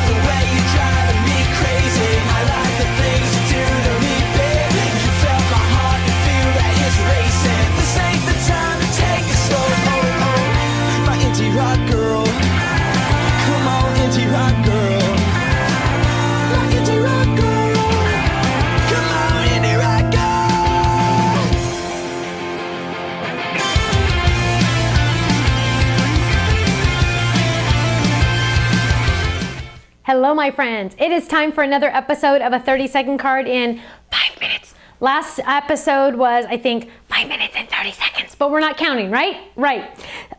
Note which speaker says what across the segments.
Speaker 1: the way you're driving me crazy. I like the things you do to me, baby. You felt my heart and feel that it's racing. This ain't the time to take it slow. Oh, oh. My indie rock girl. Come on, indie rock girl. My indie rock girl. Come on, indie rock girl.
Speaker 2: Hello, my friends. It is time for another episode of a 30-second card in 5 minutes. Last episode was, I think, 5 minutes and 30 seconds, but we're not counting, right? Right.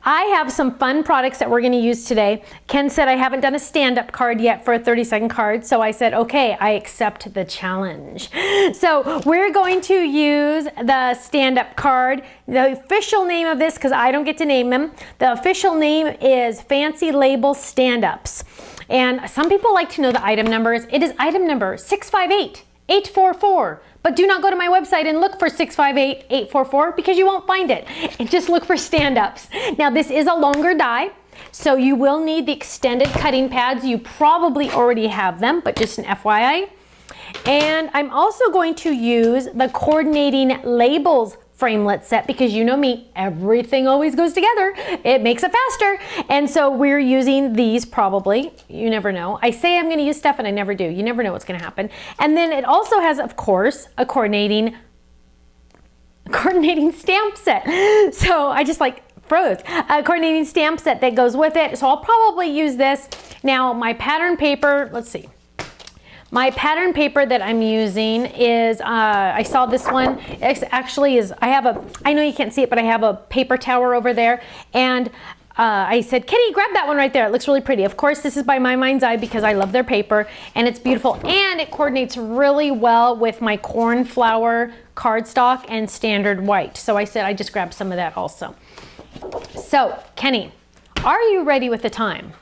Speaker 2: I have some fun products that we're going to use today. Ken said I haven't done a stand-up card yet for a 30-second card, so I said, okay, I accept the challenge. So we're going to use the stand-up card. The official name of this, because I don't get to name them, the official name is Fancy Label Stand-Ups. And some people like to know the item numbers. It is item number 658-844. But do not go to my website and look for 658-844 because you won't find it. And just look for stand-ups. Now this is a longer die, so you will need the extended cutting pads. You probably already have them, but just an FYI. And I'm also going to use the coordinating labels framelit set because you know me, everything always goes together. It makes it faster. And so we're using these probably. You never know. I say I'm going to use stuff and I never do. You never know what's going to happen. And then it also has, of course, a coordinating stamp set. So I just like froze. A coordinating stamp set that goes with it. So I'll probably use this. Now my pattern paper, let's see. My pattern paper that I'm using is, I saw this one, it actually is, I know you can't see it, but I have a paper tower over there. And I said, Kenny, grab that one right there. It looks really pretty. Of course, this is by My Mind's Eye because I love their paper and it's beautiful. And it coordinates really well with my cornflower cardstock and standard white. So I said, I just grabbed some of that also. So, Kenny, are you ready with the time?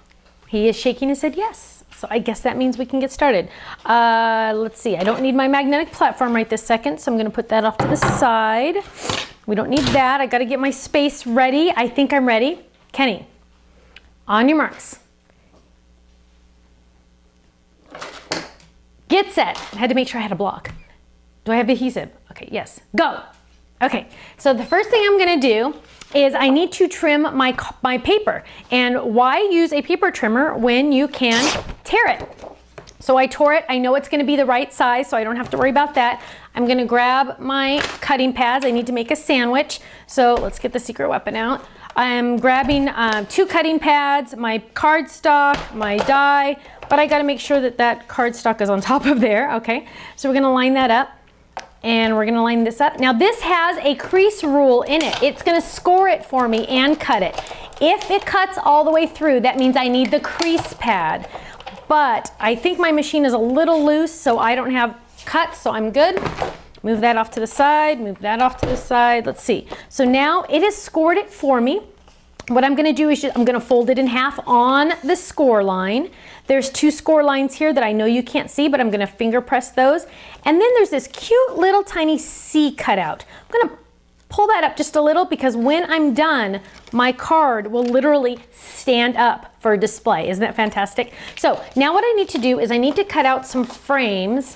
Speaker 2: He is shaking his head yes. So I guess that means we can get started. Let's see, I don't need my magnetic platform right this second, so I'm gonna put that off to the side. We don't need that. I gotta get my space ready. I think I'm ready. Kenny, on your marks. Get set. I had to make sure I had a block. Do I have adhesive? Okay, yes, go. Okay, so the first thing I'm gonna do is I need to trim my paper. And why use a paper trimmer when you can tear it? So I tore it. I know it's going to be the right size, so I don't have to worry about that. I'm going to grab my cutting pads. I need to make a sandwich. So let's get the secret weapon out. I'm grabbing 2 cutting pads, my cardstock, my die, but I got to make sure that that cardstock is on top of there. Okay, so we're going to line that up. And we're gonna line this up. Now this has a crease rule in it. It's gonna score it for me and cut it. If it cuts all the way through, that means I need the crease pad. But I think my machine is a little loose, so I don't have cuts, so I'm good. Move that off to the side, move that off to the side. Let's see. So now it has scored it for me. What I'm gonna do is I'm gonna fold it in half on the score line. There's 2 score lines here that I know you can't see, but I'm gonna finger press those. And then there's this cute little tiny C cutout. I'm gonna pull that up just a little because when I'm done, my card will literally stand up for display. Isn't that fantastic? So now what I need to do is I need to cut out some frames,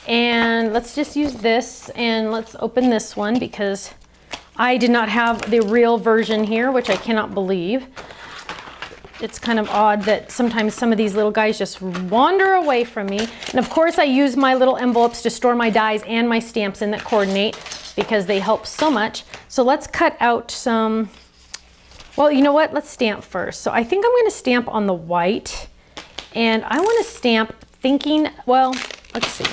Speaker 2: and let's just use this, and let's open this one because I did not have the real version here, which I cannot believe. It's kind of odd that sometimes some of these little guys just wander away from me. And of course I use my little envelopes to store my dies and my stamps in that coordinate because they help so much. So let's cut out some, well, you know what? Let's stamp first. So I think I'm gonna stamp on the white, and I wanna stamp thinking, well, let's see.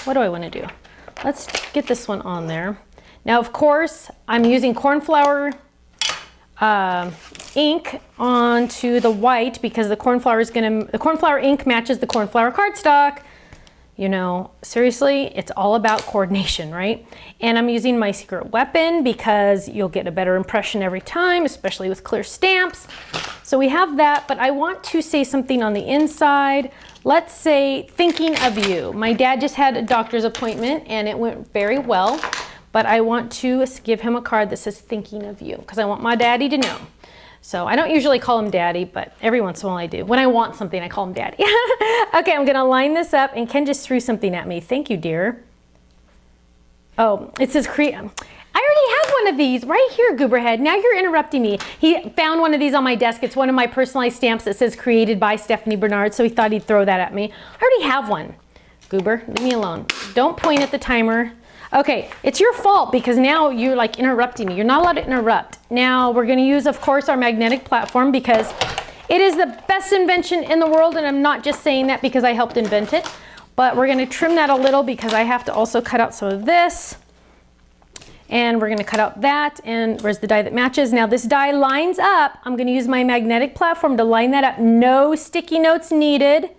Speaker 2: What do I wanna do? Let's get this one on there. Now, of course, I'm using cornflower ink onto the white because the cornflower ink matches the cornflower cardstock. You know, seriously, it's all about coordination, right? And I'm using my secret weapon because you'll get a better impression every time, especially with clear stamps. So we have that, but I want to say something on the inside. Let's say, thinking of you. My dad just had a doctor's appointment and it went very well, but I want to give him a card that says thinking of you because I want my daddy to know So I don't usually call him daddy, but every once in a while I do. When I want something, I call him daddy. Okay, I'm gonna line this up, and Ken just threw something at me. Thank you, dear. Oh, it says create. I already have one of these right here, Gooberhead. Now you're interrupting me. He found one of these on my desk. It's one of my personalized stamps that says created by Stephanie Bernard, so he thought he'd throw that at me. I already have one. Goober, leave me alone. Don't point at the timer. Okay, it's your fault because now you're like interrupting me. You're not allowed to interrupt. Now we're gonna use, of course, our magnetic platform because it is the best invention in the world, and I'm not just saying that because I helped invent it, but we're gonna trim that a little because I have to also cut out some of this. And we're gonna cut out that, and where's the die that matches? Now this die lines up. I'm gonna use my magnetic platform to line that up. No sticky notes needed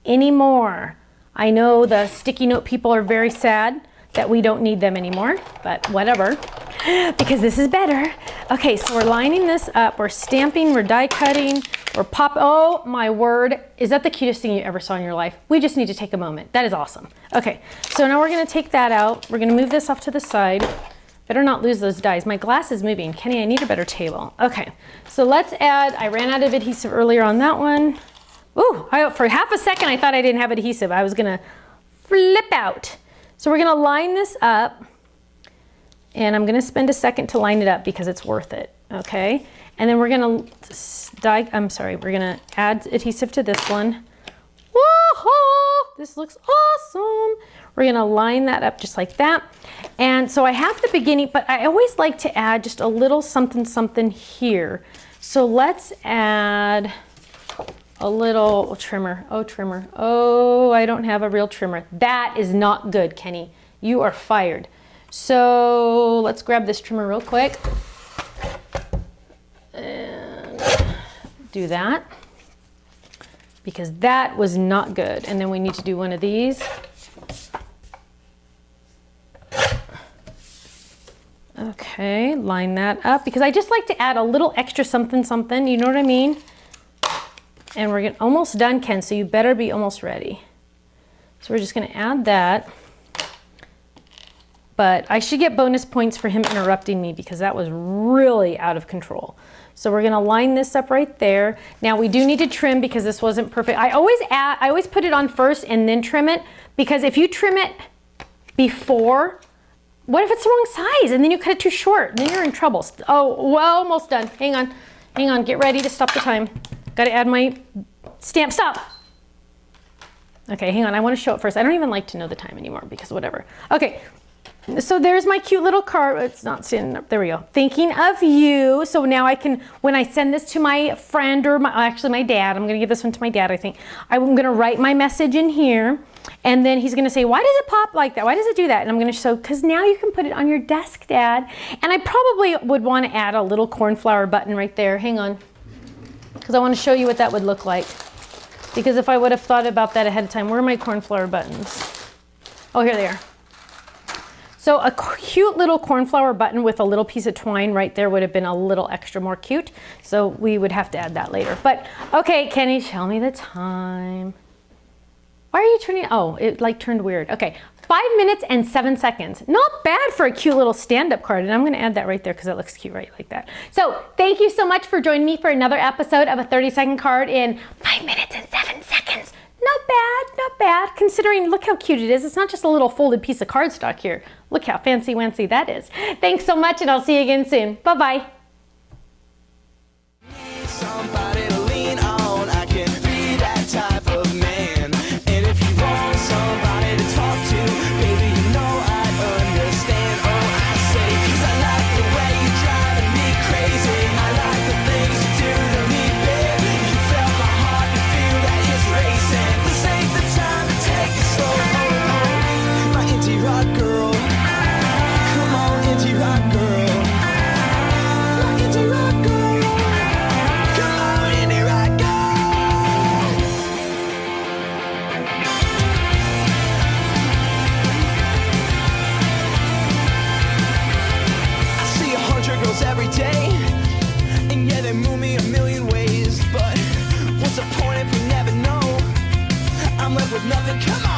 Speaker 2: anymore. I know the sticky note people are very sad that we don't need them anymore, but whatever, because this is better. Okay, so we're lining this up, we're stamping, we're die cutting, we're oh my word, is that the cutest thing you ever saw in your life? We just need to take a moment. That is awesome. Okay, so now we're gonna take that out. We're gonna move this off to the side. Better not lose those dies. My glass is moving. Kenny, I need a better table. Okay, so let's add, I ran out of adhesive earlier on that one. Ooh, for half a second I thought I didn't have adhesive. I was gonna flip out. So we're gonna line this up, and I'm gonna spend a second to line it up because it's worth it, okay? And then we're gonna we're gonna add adhesive to this one. Whoa, this looks awesome. We're gonna line that up just like that. And so I have the beginning, but I always like to add just a little something here. So let's add a little trimmer. Oh, trimmer. Oh, I don't have a real trimmer. That is not good, Kenny. You are fired. So let's grab this trimmer real quick and do that because that was not good. And then we need to do one of these. Okay, line that up because I just like to add a little extra something, you know what I mean? And we're almost done, Ken, so you better be almost ready. So we're just gonna add that. But I should get bonus points for him interrupting me because that was really out of control. So we're gonna line this up right there. Now we do need to trim because this wasn't perfect. I always put it on first and then trim it because if you trim it before, what if it's the wrong size and then you cut it too short? Then you're in trouble. Oh, well, almost done. Hang on, get ready to stop the time. Gotta add my stamp, stop. Okay, hang on, I wanna show it first. I don't even like to know the time anymore because whatever. Okay, so there's my cute little card. It's not sitting up, there we go. Thinking of you. So now I can, when I send this to my friend or actually my dad, I'm gonna give this one to my dad, I think. I'm gonna write my message in here and then he's gonna say, why does it pop like that? Why does it do that? And I'm gonna show, cause now you can put it on your desk, Dad. And I probably would wanna add a little cornflower button right there. Hang on. Because I want to show you what that would look like. Because if I would have thought about that ahead of time, where are my cornflower buttons? Oh, here they are. So a cute little cornflower button with a little piece of twine right there would have been a little extra more cute. So we would have to add that later. But okay, Kenny, tell me the time. Why are you turning? Oh, it like turned weird. Okay, 5 minutes and 7 seconds. Not bad for a cute little stand-up card. And I'm gonna add that right there because it looks cute right like that. So thank you so much for joining me for another episode of a 30-second card in 5 minutes and 7 seconds. Not bad, not bad. Considering, look how cute it is. It's not just a little folded piece of cardstock here. Look how fancy-wancy that is. Thanks so much and I'll see you again soon. Bye-bye.
Speaker 1: Somebody to lean on, I can be that type of man. And if you want somebody to talk to, baby, you know I'd understand. Oh, I say, 'cause I like the way you're driving me crazy. I like the things you do to me, babe. You felt my heart, you feel that it's racing. This ain't the time to take it slow. My indie rock girl, come on, indie rock girl. My indie rock girl. Come on, indie rock girl. I see 100 girls every day, and yeah, they move me a million ways. But what's the point if we never know? I'm left with nothing. Come on.